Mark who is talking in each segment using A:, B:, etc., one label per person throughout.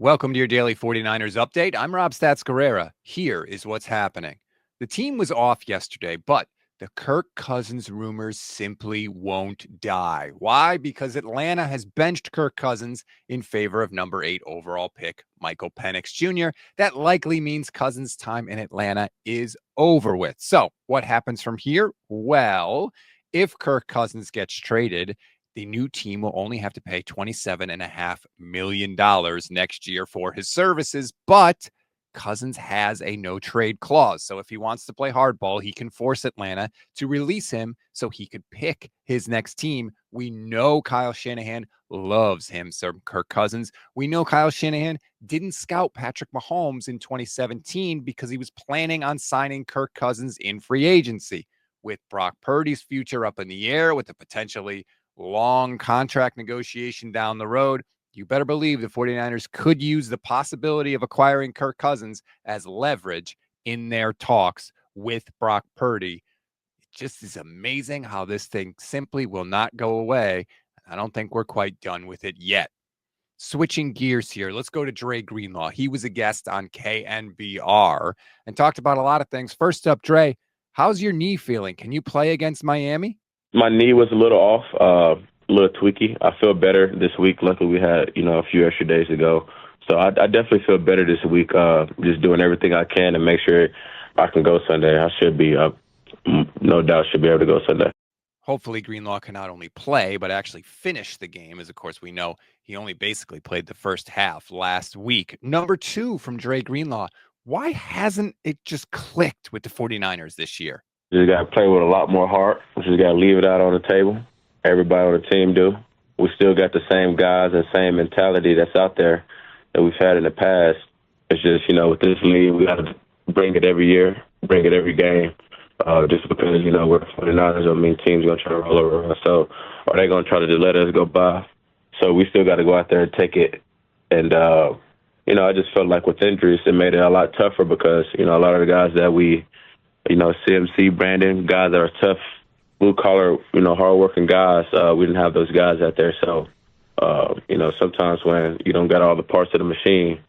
A: Welcome to your daily 49ers update. I'm Rob Stats Guerrera. Here is what's happening. The team was off yesterday, but the Kirk Cousins rumors simply won't die. Why? Because Atlanta has benched Kirk Cousins in favor of number 8 overall pick Michael Penix Jr. That likely means Cousins' time in Atlanta is over with. So, what happens from here? Well, if Kirk Cousins gets traded, the new team will only have to pay $27.5 million next year for his services, but Cousins has a no trade clause. So if he wants to play hardball, he can force Atlanta to release him so he could pick his next team. We know Kyle Shanahan loves him, Sir Kirk Cousins. We know Kyle Shanahan didn't scout Patrick Mahomes in 2017 because he was planning on signing Kirk Cousins in free agency. With Brock Purdy's future up in the air, with the potentially long contract negotiation down the road, you better believe the 49ers could use the possibility of acquiring Kirk Cousins as leverage in their talks with Brock Purdy. It just is amazing how this thing simply will not go away. I don't think we're quite done with it yet. Switching gears here, let's go to Dre Greenlaw. He was a guest on KNBR and talked about a lot of things. First up, Dre, how's your knee feeling? Can you play against Miami?
B: My knee was a little off, a little tweaky. I feel better this week. Luckily, we had a few extra days to go, so I definitely feel better this week. Just doing everything I can to make sure I can go Sunday. I should be, no doubt, should be able to go Sunday.
A: Hopefully, Greenlaw can not only play but actually finish the game, as of course we know he only basically played the first half last week. Number 2 from Dre Greenlaw. Why hasn't it just clicked with the 49ers this year?
B: Just got to play with a lot more heart. We just got to leave it out on the table. Everybody on the team do. We still got the same guys and same mentality that's out there that we've had in the past. It's just, with this league, we got to bring it every year, bring it every game. Just because, we're the 49ers, teams going to try to roll over us. So are they going to try to just let us go by? So we still got to go out there and take it. And, I just felt like with injuries, it made it a lot tougher because, a lot of the guys that we CMC, Brandon, guys that are tough, blue-collar, hard-working guys. We didn't have those guys out there. So, sometimes when you don't got all the parts of the machine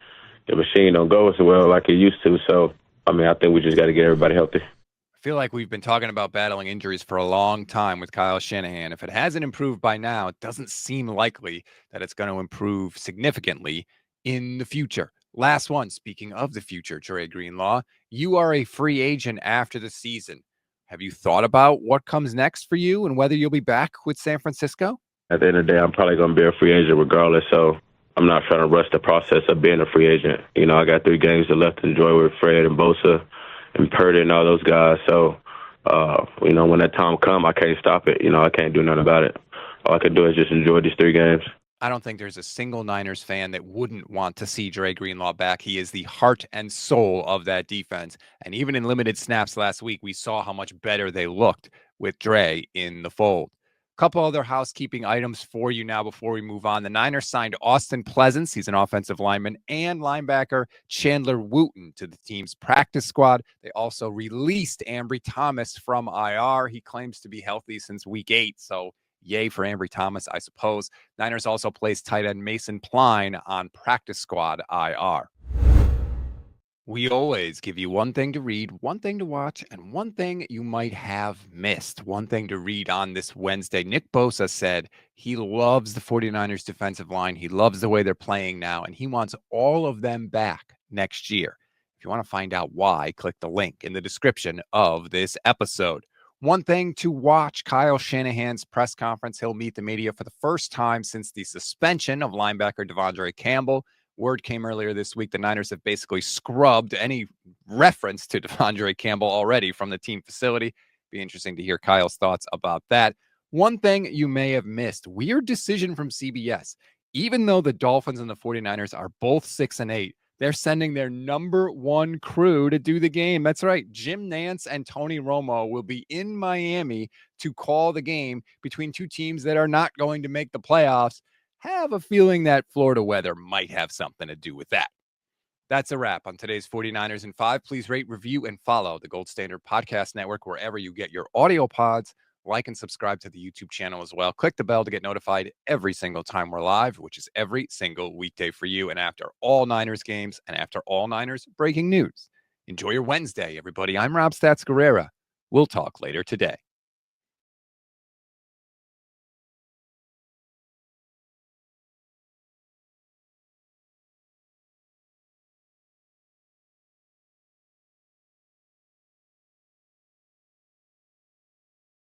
B: don't go as well like it used to. So, I think we just got to get everybody healthy.
A: I feel like we've been talking about battling injuries for a long time with Kyle Shanahan. If it hasn't improved by now, it doesn't seem likely that it's going to improve significantly in the future. Last one, speaking of the future, Dre Greenlaw, you are a free agent after the season. Have you thought about what comes next for you and whether you'll be back with San Francisco?
B: At the end of the day, I'm probably going to be a free agent regardless, so I'm not trying to rush the process of being a free agent. I got 3 games left to enjoy with Fred and Bosa and Purdy and all those guys. So, when that time comes, I can't stop it. I can't do nothing about it. All I can do is just enjoy these 3 games.
A: I don't think there's a single Niners fan that wouldn't want to see Dre Greenlaw back. He is the heart and soul of that defense. And even in limited snaps last week, we saw how much better they looked with Dre in the fold. Couple other housekeeping items for you now before we move on. The Niners signed Austin Pleasance, he's an offensive lineman, and linebacker Chandler Wooten to the team's practice squad. They also released Ambry Thomas from IR. He claims to be healthy since week 8, so yay for Ambry Thomas, I suppose. Niners also placed tight end Mason Pline on practice squad IR. We always give you one thing to read, one thing to watch, and one thing you might have missed. One thing to read on this Wednesday. Nick Bosa said he loves the 49ers defensive line. He loves the way they're playing now, and he wants all of them back next year. If you want to find out why, click the link in the description of this episode. One thing to watch, Kyle Shanahan's press conference. He'll meet the media for the first time since the suspension of linebacker Devondre Campbell. Word came earlier this week the Niners have basically scrubbed any reference to Devondre Campbell already from the team facility. Be interesting to hear Kyle's thoughts about that. One thing you may have missed, weird decision from CBS. Even though the Dolphins and the 49ers are both 6-8, they're sending their number 1 crew to do the game. That's right. Jim Nantz and Tony Romo will be in Miami to call the game between 2 teams that are not going to make the playoffs. Have a feeling that Florida weather might have something to do with that. That's a wrap on today's 49ers in 5. Please rate, review, and follow the Gold Standard Podcast Network wherever you get your audio pods. like and subscribe to the YouTube channel as well. Click the bell to get notified every single time we're live, which is every single weekday for you. And after all Niners games and after all Niners breaking news. Enjoy your Wednesday, everybody. I'm Rob Stats Guerrera. We'll talk later today.